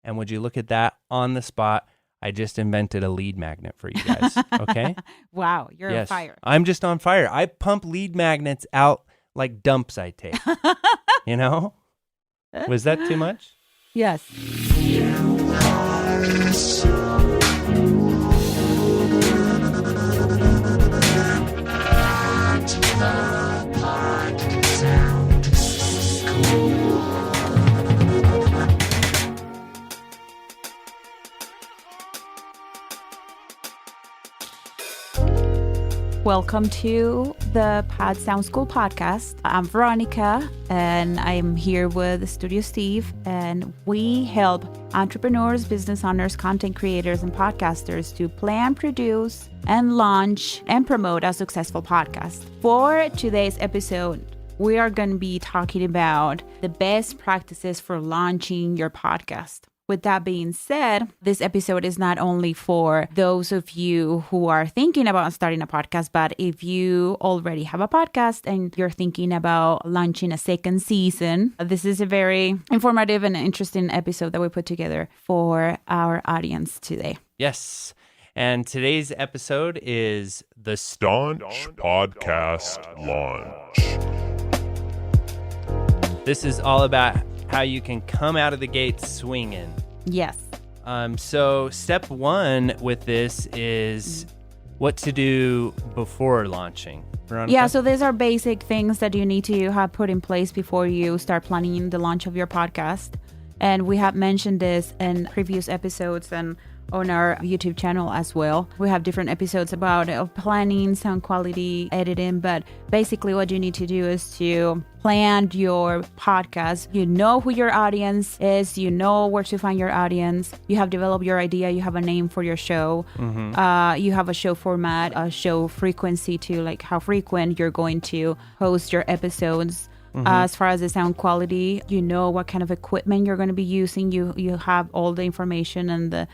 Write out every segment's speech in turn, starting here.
And would you look at that on the spot? I just invented a lead magnet for you guys. Okay. Wow, you're on fire. I'm just on fire. I pump lead magnets out like dumps I take. You know? Was that too much? Yes. Welcome to the Pod Sound School podcast. I'm Veronica, and I'm here with Studio Steve, and we help entrepreneurs, business owners, content creators, and podcasters to plan, produce, and launch and promote a successful podcast. For today's episode, we are going to be talking about the best practices for launching your podcast. With that being said, this episode is not only for those of you who are thinking about starting a podcast, but if you already have a podcast and you're thinking about launching a second season, this is a very informative and interesting episode that we put together for our audience today. Yes. And today's episode is the Staunch Podcast Launch. This is all about how you can come out of the gate swinging. Yes. So step one with this is what to do before launching. Veronica? Yeah, so these are basic things that you need to have put in place before you start planning the launch of your podcast. And we have mentioned this in previous episodes and on our YouTube channel as well. We have different episodes about planning, sound quality, editing, but basically what you need to do is to plan your podcast. You know who your audience is, you know where to find your audience, you have developed your idea, you have a name for your show, you have a show format, a show frequency to like how frequent you're going to host your episodes. As far as the sound quality, you know what kind of equipment you're going to be using. You have all the information and the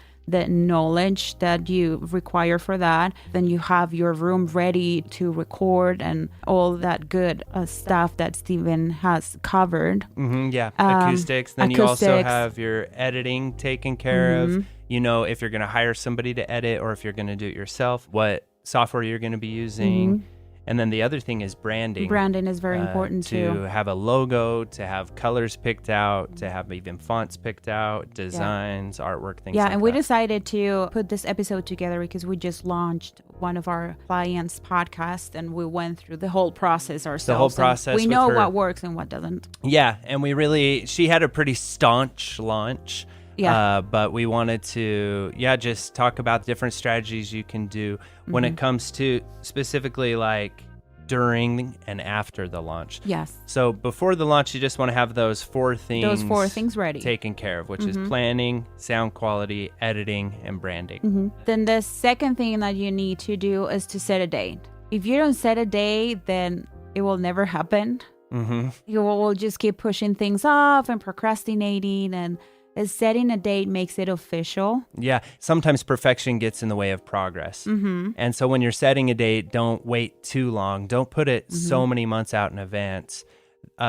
knowledge that you require for that. Then you have your room ready to record and all that good stuff that Steven has covered. Acoustics. Then you also have your editing taken care of. You know, if you're going to hire somebody to edit or if you're going to do it yourself, what software you're going to be using. And then the other thing is branding. Branding is very important too. To have a logo, to have colors picked out, to have even fonts picked out, designs, artwork, things like that. Yeah, and we decided to put this episode together because we just launched one of our clients' podcasts and we went through the whole process ourselves. The whole process. We know what works and what doesn't. Yeah, and she had a pretty staunch launch. Yeah. But we wanted to, just talk about different strategies you can do when it comes to specifically like during and after the launch. Yes. So before the launch, you just want to have those four things ready, taken care of, which is planning, sound quality, editing, and branding. Then the second thing that you need to do is to set a date. If you don't set a date, then it will never happen. You will just keep pushing things off and procrastinating, and setting a date makes it official. Yeah, sometimes perfection gets in the way of progress. And so when you're setting a date, don't wait too long. Don't put it so many months out in advance.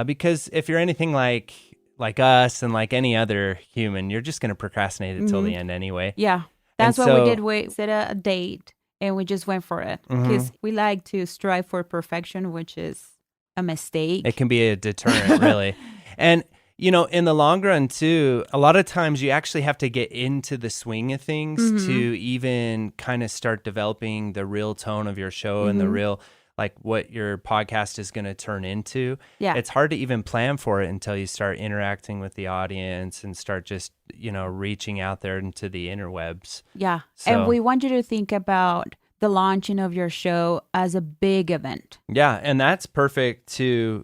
Because if you're anything like us and like any other human, you're just going to procrastinate it till the end anyway. Yeah, that's what we did. We set a date and we just went for it. Because we like to strive for perfection, which is a mistake. It can be a deterrent, really. And you know, in the long run, too, a lot of times you actually have to get into the swing of things to even kind of start developing the real tone of your show and the real, like, what your podcast is going to turn into. Yeah. It's hard to even plan for it until you start interacting with the audience and start just, reaching out there into the interwebs. Yeah. So, and we want you to think about the launching of your show as a big event. Yeah. And that's perfect to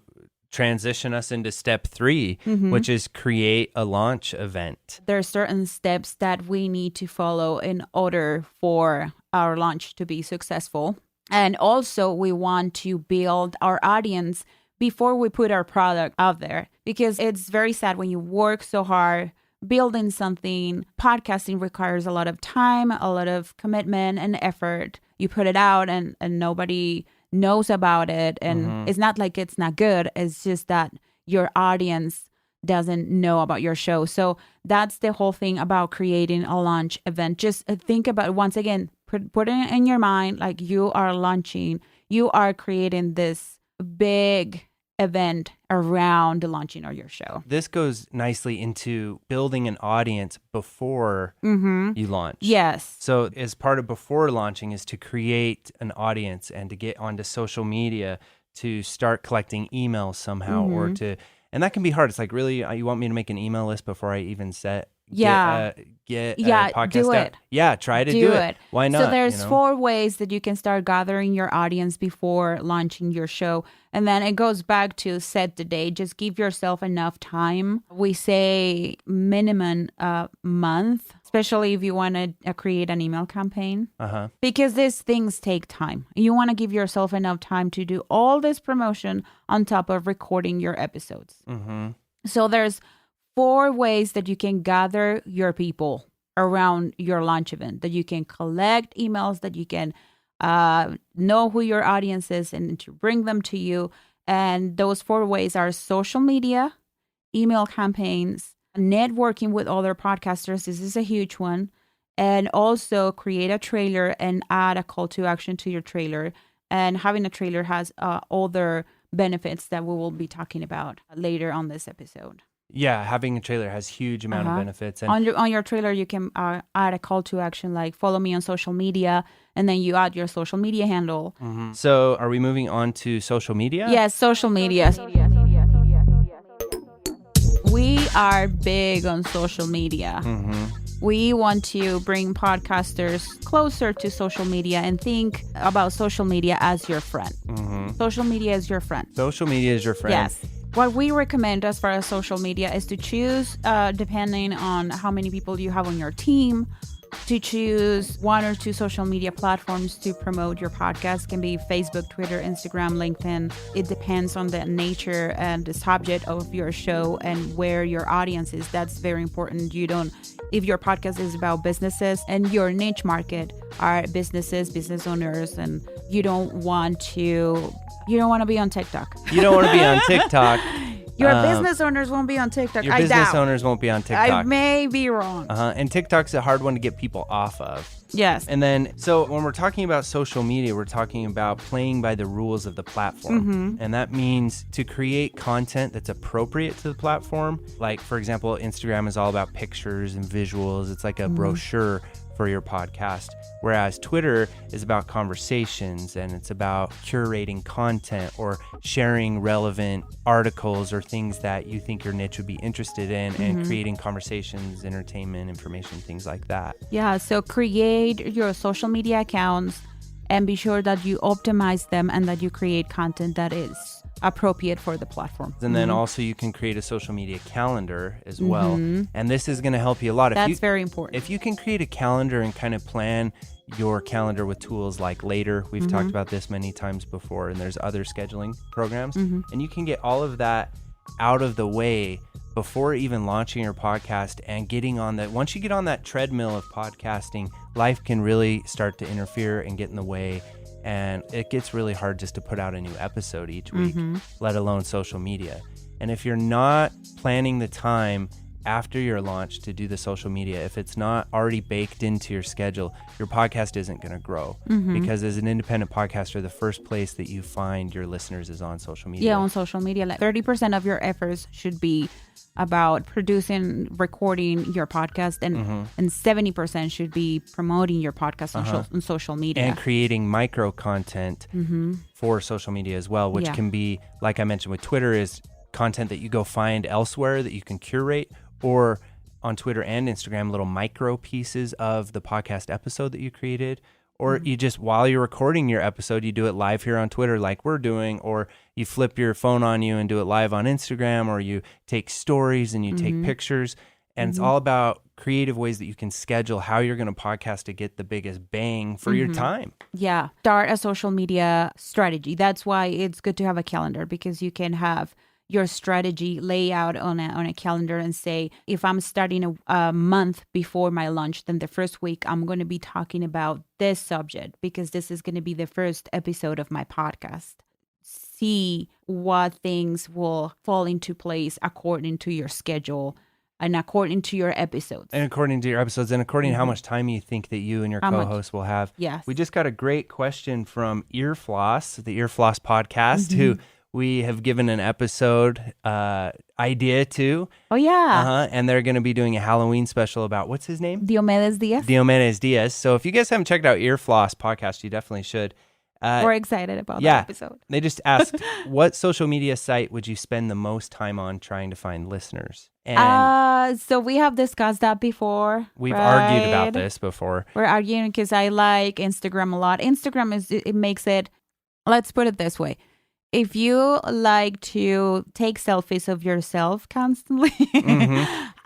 transition us into step 3, which is create a launch event. There are certain steps that we need to follow in order for our launch to be successful. And also we want to build our audience before we put our product out there, because it's very sad when you work so hard building something. Podcasting requires a lot of time, a lot of commitment and effort. You put it out and nobody knows about it, and it's not like it's not good. It's just that your audience doesn't know about your show. So that's the whole thing about creating a launch event. Just think about, once again, put it in your mind, like you are creating this big event around the launching of your show. This goes nicely into building an audience before you launch. Yes. So as part of before launching is to create an audience and to get onto social media, to start collecting emails somehow, or and that can be hard. It's like, really, you want me to make an email list before I even get a podcast do out? it. Yeah, try to do it. Why not? So there's 4 ways that you can start gathering your audience before launching your show. And then it goes back to set the date. Just give yourself enough time. We say minimum a month, especially if you want to create an email campaign. Because these things take time. You want to give yourself enough time to do all this promotion on top of recording your episodes. So there's 4 ways that you can gather your people around your launch event, that you can collect emails, that you can know who your audience is and to bring them to you. And those 4 ways are social media, email campaigns, networking with other podcasters. This is a huge one. And also create a trailer and add a call to action to your trailer. And having a trailer has other benefits that we will be talking about later on this episode. Yeah, having a trailer has huge amount of benefits. And on your trailer, you can add a call to action like follow me on social media, and then you add your social media handle. So are we moving on to social media? Yes, social media. We are big on social media. We want to bring podcasters closer to social media and think about social media as your friend. Social media is your friend. Social media is your friend. Yes. What we recommend as far as social media is to choose, depending on how many people you have on your team, to choose 1 or 2 social media platforms to promote your podcast. Can be Facebook, Twitter, Instagram, LinkedIn. It depends on the nature and the subject of your show and where your audience is. That's very important. If your podcast is about businesses and your niche market are business owners, and you don't want to be on TikTok. You don't want to be on TikTok. Your business owners won't be on TikTok. Your business owners won't be on TikTok. I may be wrong. And TikTok's a hard one to get people off of. Yes. And then, so when we're talking about social media, we're talking about playing by the rules of the platform. And that means to create content that's appropriate to the platform. Like, for example, Instagram is all about pictures and visuals. It's like a brochure for your podcast. Whereas Twitter is about conversations, and it's about curating content or sharing relevant articles or things that you think your niche would be interested in, and creating conversations, entertainment, information, things like that. Yeah, so create your social media accounts and be sure that you optimize them and that you create content that is appropriate for the platform. And then also you can create a social media calendar as well. And this is going to help you a lot. That's very important. If you can create a calendar and kind of plan your calendar with tools like Later, we've talked about this many times before, and there's other scheduling programs, and you can get all of that out of the way before even launching your podcast and getting on that. Once you get on that treadmill of podcasting, life can really start to interfere and get in the way. And it gets really hard just to put out a new episode each week, let alone social media. And if you're not planning the time after your launch to do the social media, if it's not already baked into your schedule, your podcast isn't going to grow. Because as an independent podcaster, the first place that you find your listeners is on social media. Yeah, on social media. Like 30% of your efforts should be about producing, recording your podcast, and 70% should be promoting your podcast on social media. And creating micro content for social media as well, which can be, like I mentioned with Twitter, is content that you go find elsewhere that you can curate, or on Twitter and Instagram, little micro pieces of the podcast episode that you created. Or you just, while you're recording your episode, you do it live here on Twitter like we're doing, or you flip your phone on you and do it live on Instagram, or you take stories and you take pictures. And it's all about creative ways that you can schedule how you're going to podcast to get the biggest bang for your time. Yeah. Start a social media strategy. That's why it's good to have a calendar, because you can have your strategy lay out on a calendar and say, if I'm starting a month before my launch, then the first week I'm going to be talking about this subject because this is going to be the first episode of my podcast. see what things will fall into place according to your schedule and according to your episodes. And according to your episodes and according to how much time you think that you and your co-host will have. Yes. We just got a great question from Earfloss, the Earfloss podcast, who we have given an episode idea to. Oh, yeah. And they're going to be doing a Halloween special about, what's his name? Diomedes Diaz. Diomedes Diaz. So if you guys haven't checked out Earfloss podcast, you definitely should. We're excited about that episode. They just asked, what social media site would you spend the most time on trying to find listeners? And so we have discussed that before. We've argued about this before. We're arguing because I like Instagram a lot. Instagram it makes it, let's put it this way. If you like to take selfies of yourself constantly,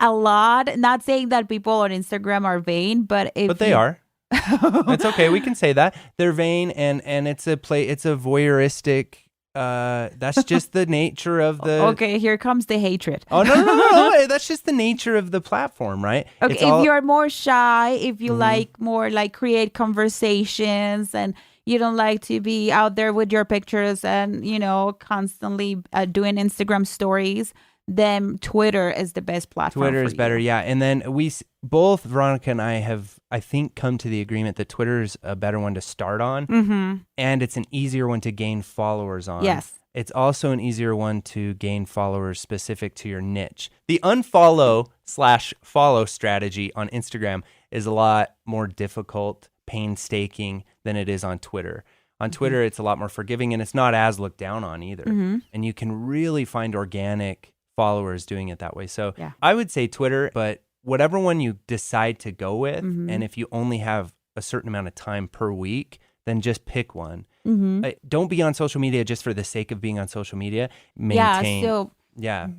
a lot, not saying that people on Instagram are vain, but they are. It's okay. We can say that they're vain, and it's a voyeuristic. That's just the nature of the. Okay, here comes the hatred. Oh no! That's just the nature of the platform, right? Okay, if you're more shy, if you like more like create conversations, and you don't like to be out there with your pictures and constantly doing Instagram stories, then Twitter is the best platform. Twitter is better, yeah. And then both Veronica and I have, I think, come to the agreement that Twitter is a better one to start on, and it's an easier one to gain followers on. Yes. It's also an easier one to gain followers specific to your niche. The unfollow/follow strategy on Instagram is a lot more difficult, painstaking than it is on Twitter. On Twitter, it's a lot more forgiving, and it's not as looked down on either. And you can really find organic followers doing it that way. So I would say Twitter, but whatever one you decide to go with, and if you only have a certain amount of time per week, then just pick one. Don't be on social media just for the sake of being on social media. Maintain.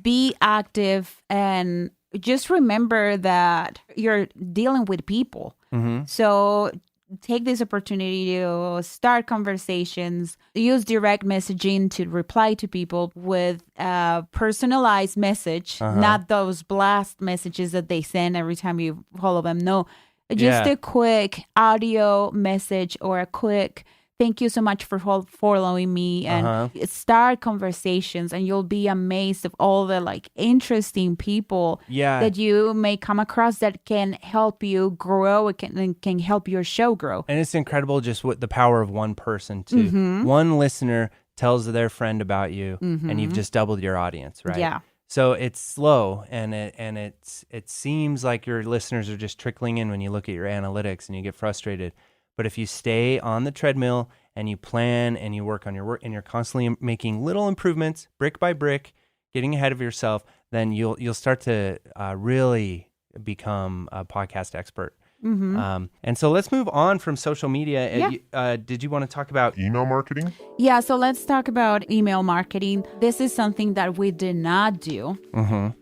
Be active, and just remember that you're dealing with people. So take this opportunity to start conversations, use direct messaging to reply to people with a personalized message, not those blast messages that they send every time you follow them. No, just a quick audio message or a quick thank you so much for following me, and start conversations, and you'll be amazed of all the interesting people that you may come across that can help you grow. It can help your show grow. And it's incredible just what the power of one person too. One listener tells their friend about you, and you've just doubled your audience, right? Yeah. So it's slow, and it seems like your listeners are just trickling in when you look at your analytics and you get frustrated. But if you stay on the treadmill and you plan and you work on your work and you're constantly making little improvements, brick by brick, getting ahead of yourself, then you'll start to really become a podcast expert. And so let's move on from social media. Did you want to talk about email marketing? Yeah, so let's talk about email marketing. This is something that we did not do,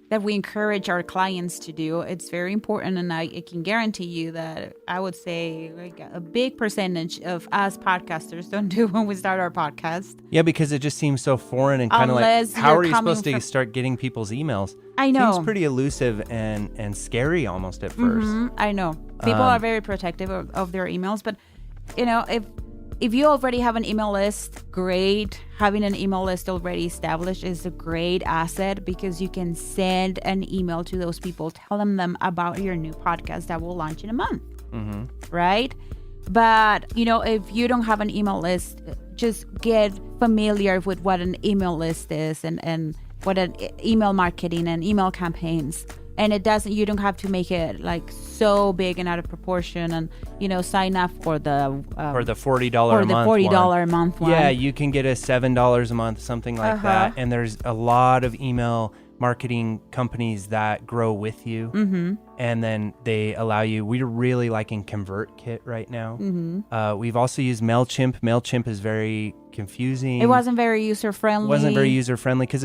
that we encourage our clients to do. It's very important, and I can guarantee you that I would say a big percentage of us podcasters don't do when we start our podcast. Yeah, because it just seems so foreign and kind of like, how are you supposed to start getting people's emails? I know. Seems pretty elusive and scary almost at first. I know. People are very protective of their emails, but if you already have an email list, great. Having an email list already established is a great asset, because you can send an email to those people telling them about your new podcast that will launch in a month, right? But, if you don't have an email list, just get familiar with what an email list is and what an email marketing and email campaigns. And you don't have to make it so big and out of proportion, and sign up for the $40 a month one. Yeah, you can get a $7 a month, something like that. And there's a lot of email marketing companies that grow with you, and then they allow you. We're really liking ConvertKit right now. We've also used MailChimp. MailChimp is very confusing. It wasn't very user friendly. Because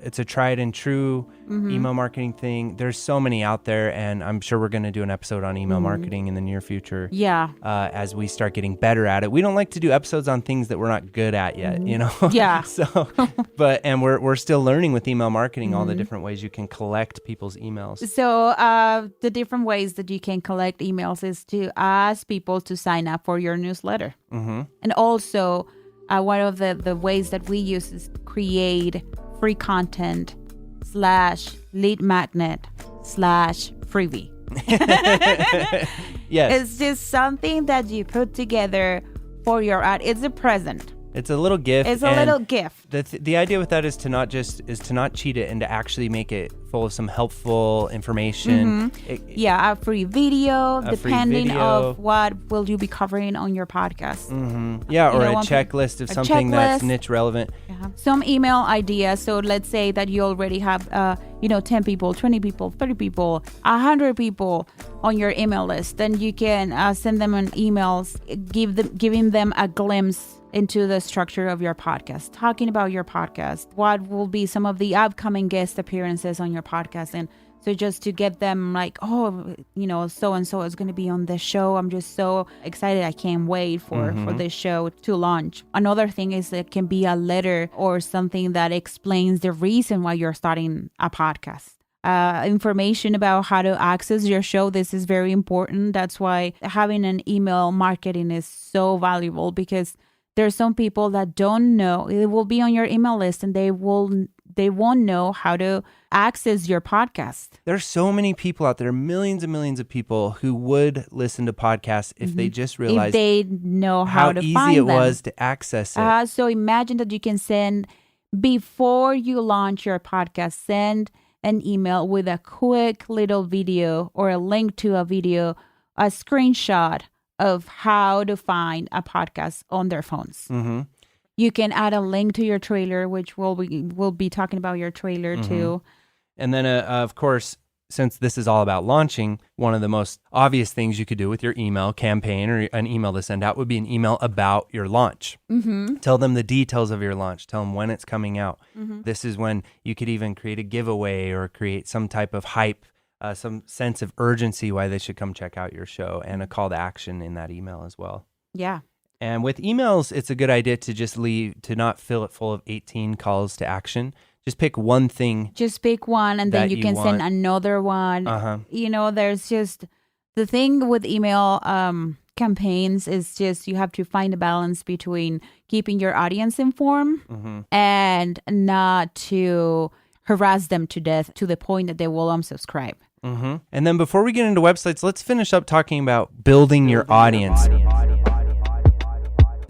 it's a tried and true email marketing thing. There's so many out there, and I'm sure we're going to do an episode on email marketing in the near future. Yeah. As we start getting better at it. We don't like to do episodes on things that we're not good at yet, Yeah. So, and we're still learning with email marketing all the different ways you can collect people's emails. So the different ways that you can collect emails is to ask people to sign up for your newsletter. And also one of the ways that we use is create free content / lead magnet / freebie. Yes. It's just something that you put together for your ad. It's a present. It's a little gift. It's a little gift. The idea with that is to not cheat it and to actually make it full of some helpful information. A free video, depending of what will you be covering on your podcast. Yeah, or a checklist of something that's niche relevant. Some email ideas. So let's say that you already have 10 people, 20 people, 30 people, 100 people on your email list. Then you can send them an emails, giving them a glimpse into the structure of your podcast, talking about your podcast, what will be some of the upcoming guest appearances on your podcast. And so just to get them like, so-and-so is going to be on this show. I'm just so excited. I can't wait for this show to launch. Another thing is it can be a letter or something that explains the reason why you're starting a podcast. Information about how to access your show. This is very important. That's why having an email marketing is so valuable, because there's some people that don't know. It will be on your email list and they won't know how to access your podcast. There's so many people out there, millions and millions of people who would listen to podcasts if they just realized if they know how to easy find it them. was to access it. So imagine that you can send, before you launch your podcast, send an email with a quick little video or a link to a video, a screenshot of how to find a podcast on their phones. You can add a link to your trailer, which we'll be talking about your trailer too. And then, of course, since this is all about launching, one of the most obvious things you could do with your email campaign or an email to send out would be an email about your launch. Tell them the details of your launch. Tell them when it's coming out. This is when you could even create a giveaway or create some type of hype, some sense of urgency why they should come check out your show, and a call to action in that email as well. Yeah. And with emails, it's a good idea to not fill it full of 18 calls to action. Just pick one thing. Just pick one, and then you can send another one. There's just the thing with email campaigns is just you have to find a balance between keeping your audience informed and not to harass them to death to the point that they will unsubscribe. And then before we get into websites, let's finish up talking about building your audience.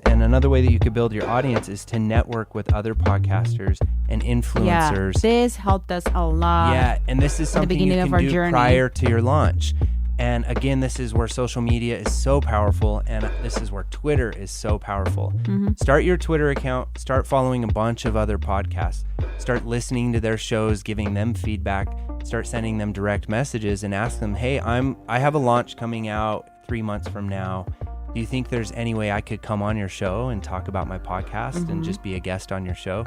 And another way that you could build your audience is to network with other podcasters and influencers. Yeah, this helped us a lot. Yeah, and this is something you can do prior to your launch. And again, this is where social media is so powerful, and this is where Twitter is so powerful. Start your Twitter account, start following a bunch of other podcasts, start listening to their shows, giving them feedback, start sending them direct messages and ask them, hey, I have a launch coming out 3 months from now. Do you think there's any way I could come on your show and talk about my podcast and just be a guest on your show?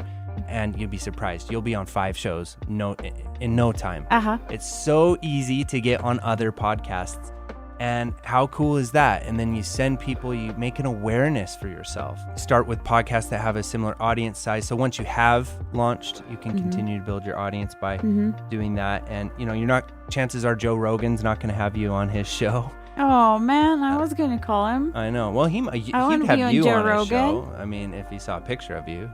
And you'll be surprised. You'll be on 5 shows in no time. It's so easy to get on other podcasts. And how cool is that? And then you send people, you make an awareness for yourself. Start with podcasts that have a similar audience size. So once you have launched, you can continue to build your audience by doing that. And chances are Joe Rogan's not going to have you on his show. Oh man, I was gonna call him. I know. Well, he'd have you on his show. I mean, if he saw a picture of you.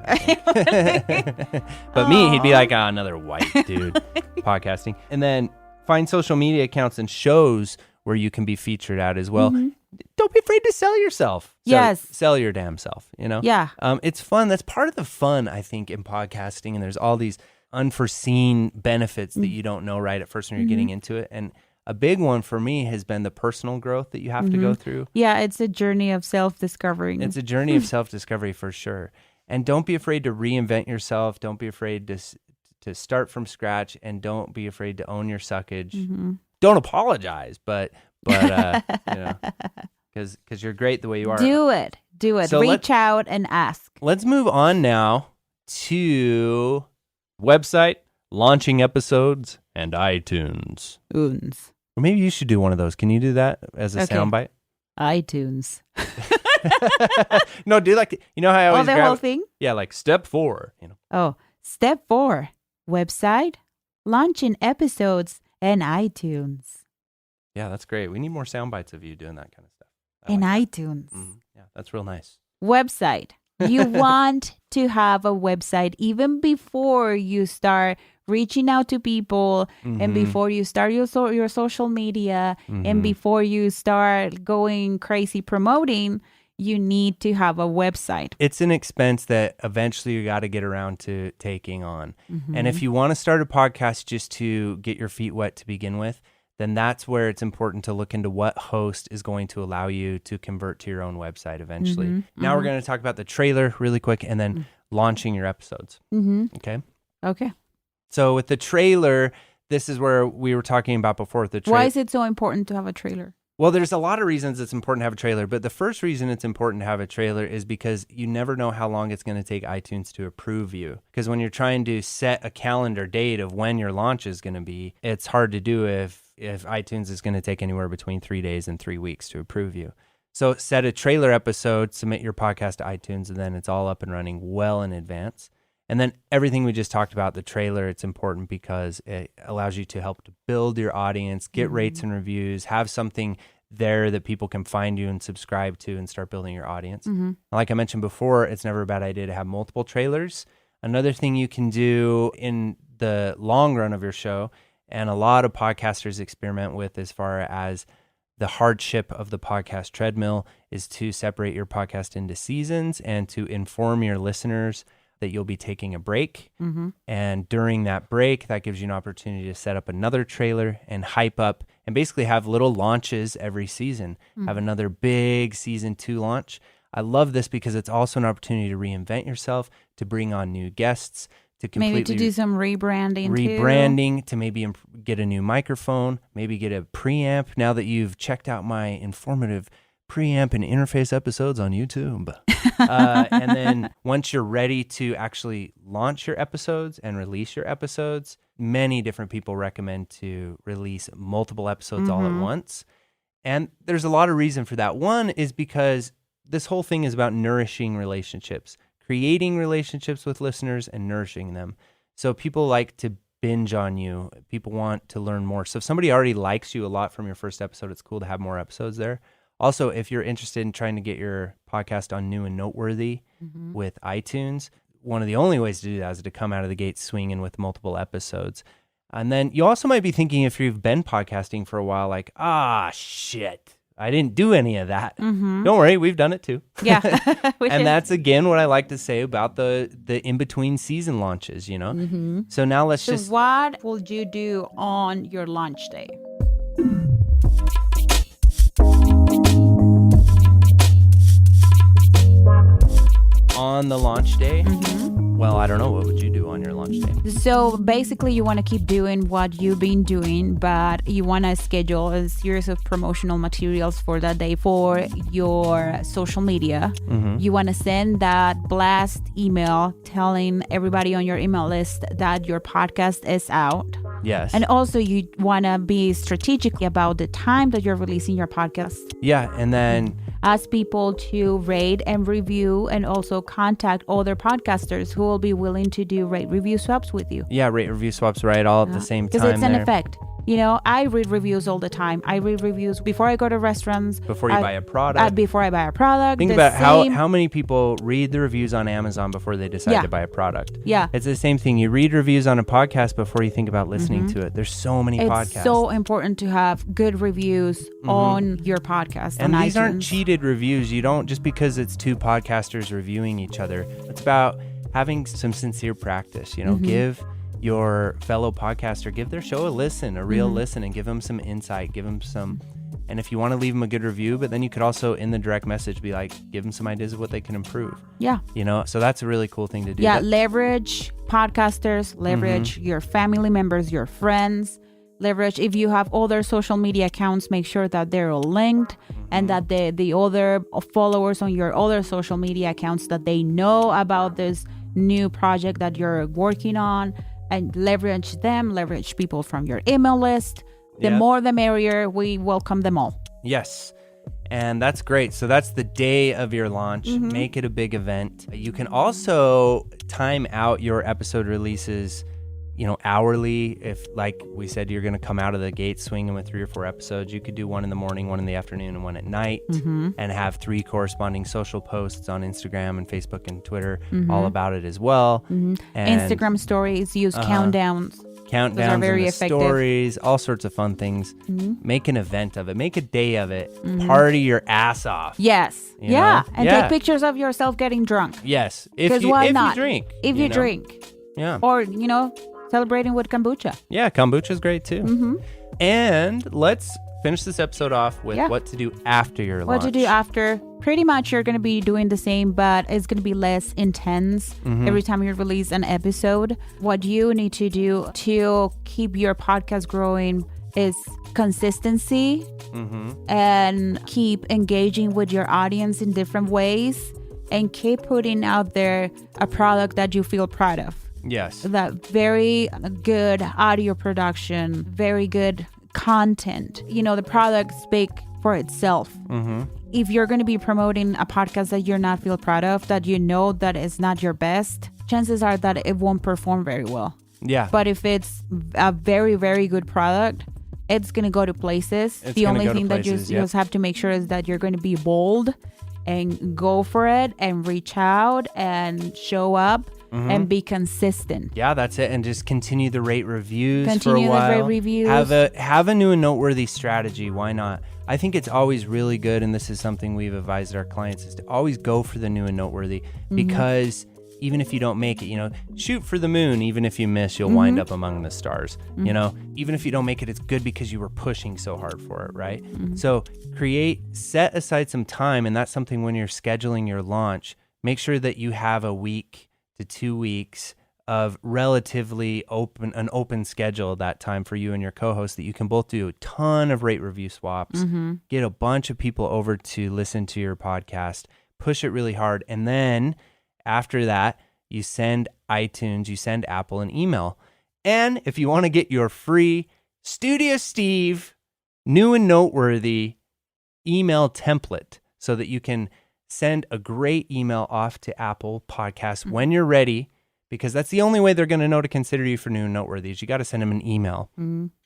But me, he'd be like, another white dude podcasting. And then find social media accounts and shows where you can be featured at as well. Don't be afraid to sell yourself. Sell your damn self, Yeah. It's fun. That's part of the fun, I think, in podcasting. And there's all these unforeseen benefits that you don't know right at first when you're getting into it. And a big one for me has been the personal growth that you have to go through. Yeah, it's a journey of self-discovery. It's a journey of self-discovery for sure. And don't be afraid to reinvent yourself. Don't be afraid to start from scratch, and don't be afraid to own your suckage. Don't apologize, but because you're great the way you are. Do it. So reach out and ask. Let's move on now to website, launching episodes, and iTunes. Or maybe you should do one of those. Can you do that as a soundbite? iTunes. No, do like how I always the grab whole thing? Yeah, like step 4. Oh, step 4: website, launching episodes, and iTunes. Yeah, that's great. We need more sound bites of you doing that kind of stuff. And iTunes. Yeah, that's real nice. Website, You want to have a website even before you start reaching out to people and before you start your social media and before you start going crazy promoting. You need to have a website. It's an expense that eventually you got to get around to taking on. And if you want to start a podcast just to get your feet wet to begin with, then that's where it's important to look into what host is going to allow you to convert to your own website eventually. Now we're going to talk about the trailer really quick and then launching your episodes. Okay. So with the trailer, this is where we were talking about before. Why is it so important to have a trailer? Well, there's a lot of reasons it's important to have a trailer, but the first reason it's important to have a trailer is because you never know how long it's going to take iTunes to approve you. Because when you're trying to set a calendar date of when your launch is going to be, it's hard to do if iTunes is going to take anywhere between 3 days and 3 weeks to approve you. So set a trailer episode, submit your podcast to iTunes, and then it's all up and running well in advance. And then everything we just talked about, the trailer, it's important because it allows you to help to build your audience, get rates and reviews, have something there that people can find you and subscribe to and start building your audience. Like I mentioned before, it's never a bad idea to have multiple trailers. Another thing you can do in the long run of your show, and a lot of podcasters experiment with as far as the hardship of the podcast treadmill, is to separate your podcast into seasons and to inform your listeners that you'll be taking a break. And during that break, that gives you an opportunity to set up another trailer and hype up and basically have little launches every season. Have another big season 2 launch. I love this because it's also an opportunity to reinvent yourself, to bring on new guests, to completely maybe to do some rebranding to maybe get a new microphone, maybe get a preamp now that you've checked out my informative preamp and interface episodes on YouTube. And then once you're ready to actually launch your episodes and release your episodes, many different people recommend to release multiple episodes all at once. And there's a lot of reason for that. One is because this whole thing is about nourishing relationships, creating relationships with listeners and nourishing them. So people like to binge on you. People want to learn more. So if somebody already likes you a lot from your first episode, it's cool to have more episodes there. Also, if you're interested in trying to get your podcast on New and Noteworthy with iTunes, one of the only ways to do that is to come out of the gate swinging with multiple episodes. And then you also might be thinking, if you've been podcasting for a while, like, shit, I didn't do any of that. Don't worry, we've done it too. Yeah. And that's, again, what I like to say about the in-between season launches, you know? So now let's So what will you do on your launch day? On the launch day? Well, I don't know. What would you do on your launch day? So basically, you want to keep doing what you've been doing, but you want to schedule a series of promotional materials for that day for your social media. You want to send that blast email telling everybody on your email list that your podcast is out. Yes. And also, you want to be strategic about the time that you're releasing your podcast. Yeah, and then ask people to rate and review, and also contact other podcasters who will be willing to do rate review swaps with you. Yeah, rate review swaps, right? All at the same time. Because it's an effect. You know, I read reviews all the time. I read reviews before I go to restaurants. Before you buy a product. Before I buy a product. Think about how many people read the reviews on Amazon before they decide to buy a product. Yeah. It's the same thing. You read reviews on a podcast before you think about listening to it. There's so many podcasts. It's so important to have good reviews on your podcast. And on these iTunes. aren't cheated reviews. You don't, just because it's two podcasters reviewing each other. It's about having some sincere practice. You know, give your fellow podcaster, give their show a listen, a real listen, and give them some insight, give them some, and if you want to leave them a good review, but then you could also in the direct message be like, give them some ideas of what they can improve. Yeah. You know, so that's a really cool thing to do. Yeah, leverage podcasters, leverage your family members, your friends, leverage if you have other social media accounts, make sure that they're all linked and that the other followers on your other social media accounts, that they know about this new project that you're working on. And leverage them, leverage people from your email list. The more the merrier. We welcome them all. Yes. And that's great. So that's the day of your launch. Make it a big event. You can also time out your episode releases hourly. If, like we said, you're going to come out of the gate swinging with 3 or 4 episodes, you could do one in the morning, one in the afternoon, and one at night, and have 3 corresponding social posts on Instagram and Facebook and Twitter all about it as well. And Instagram stories, use countdowns. Countdowns are very and the effective. stories, all sorts of fun things. Make an event of it. Make a day of it. Party your ass off. Yes. You Yeah. know? And take pictures of yourself getting drunk. Yes. Because If why you not? drink. If you know? drink. Yeah. Or, celebrating with kombucha. Yeah, kombucha's great too. And let's finish this episode off with what to do after your launch. What to do after. Pretty much you're going to be doing the same, but it's going to be less intense every time you release an episode. What you need to do to keep your podcast growing is consistency and keep engaging with your audience in different ways and keep putting out there a product that you feel proud of. Yes. That very good audio production, very good content. The product speaks for itself. If you're going to be promoting a podcast that you're not feel proud of, that that is not your best, chances are that it won't perform very well. Yeah. But if it's a very, very good product, it's going to go to places. The only thing that you just have to make sure is that you're going to be bold and go for it and reach out and show up. And be consistent. Yeah, that's it. And just continue the rate reviews Continue for a while. the rate reviews. Have a new and noteworthy strategy. Why not? I think it's always really good, and this is something we've advised our clients, is to always go for the new and noteworthy, because even if you don't make it, shoot for the moon. Even if you miss, you'll wind up among the stars. Even if you don't make it, it's good because you were pushing so hard for it, right? So set aside some time, and that's something when you're scheduling your launch, make sure that you have a week to 2 weeks of relatively an open schedule that time for you and your co-host, that you can both do a ton of rate review swaps, get a bunch of people over to listen to your podcast, push it really hard. And then after that, you send iTunes, you send Apple an email. And if you want to get your free Studio Steve new and noteworthy email template so that you can send a great email off to Apple Podcasts when you're ready, because that's the only way they're going to know to consider you for new and noteworthy, is you got to send them an email.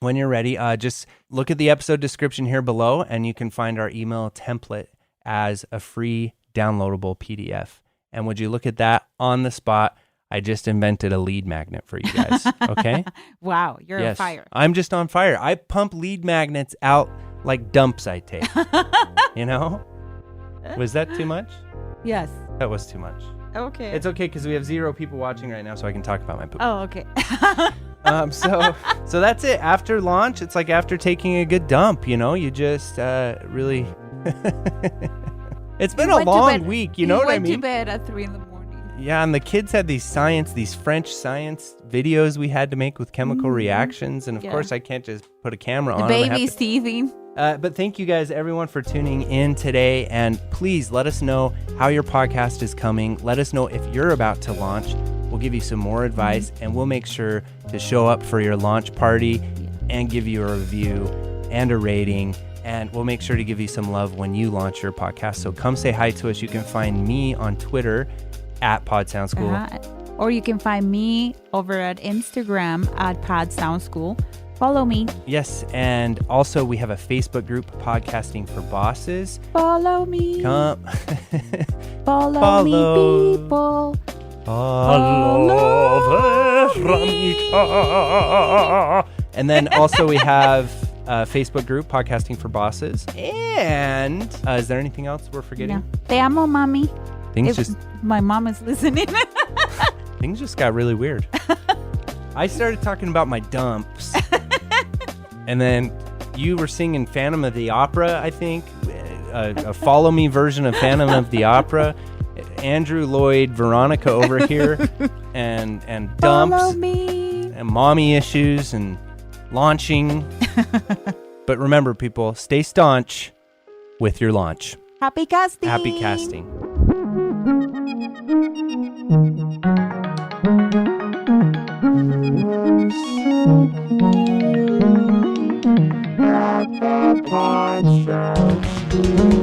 When you're ready, just look at the episode description here below, and you can find our email template as a free downloadable PDF. And would you look at that, on the spot, I just invented a lead magnet for you guys. Okay? Wow, you're on fire. I'm just on fire. I pump lead magnets out like dumps I take. Was that too much? Yes. That was too much. Okay. It's okay because we have 0 people watching right now, so I can talk about my poop. Oh, okay. So that's it. After launch, it's like after taking a good dump, you just really... It's been a long week, you know what I mean? Went to bed at 3 a.m. Yeah, and the kids had these French science videos we had to make with chemical reactions, and of course I can't just put a camera on. The baby's teething. But thank you guys, everyone, for tuning in today. And please let us know how your podcast is coming. Let us know if you're about to launch. We'll give you some more advice, and we'll make sure to show up for your launch party and give you a review and a rating. And we'll make sure to give you some love when you launch your podcast. So come say hi to us. You can find me on Twitter at Pod Sound School. Or you can find me over at Instagram at Pod Sound School. Follow me. Yes, and also we have a Facebook group, Podcasting for Bosses. Follow me. Come. Follow me, people. Follow Veronica. And then also we have a Facebook group, Podcasting for Bosses. And is there anything else we're forgetting? No. Te amo, mommy. My mom is listening. Things just got really weird. I started talking about my dumps. And then you were singing Phantom of the Opera, I think. A Follow Me version of Phantom of the Opera. Andrew Lloyd, Veronica over here. And dumps. Follow me. And mommy issues and launching. But remember, people, stay staunch with your launch. Happy casting. Happy casting. Pod Sound School.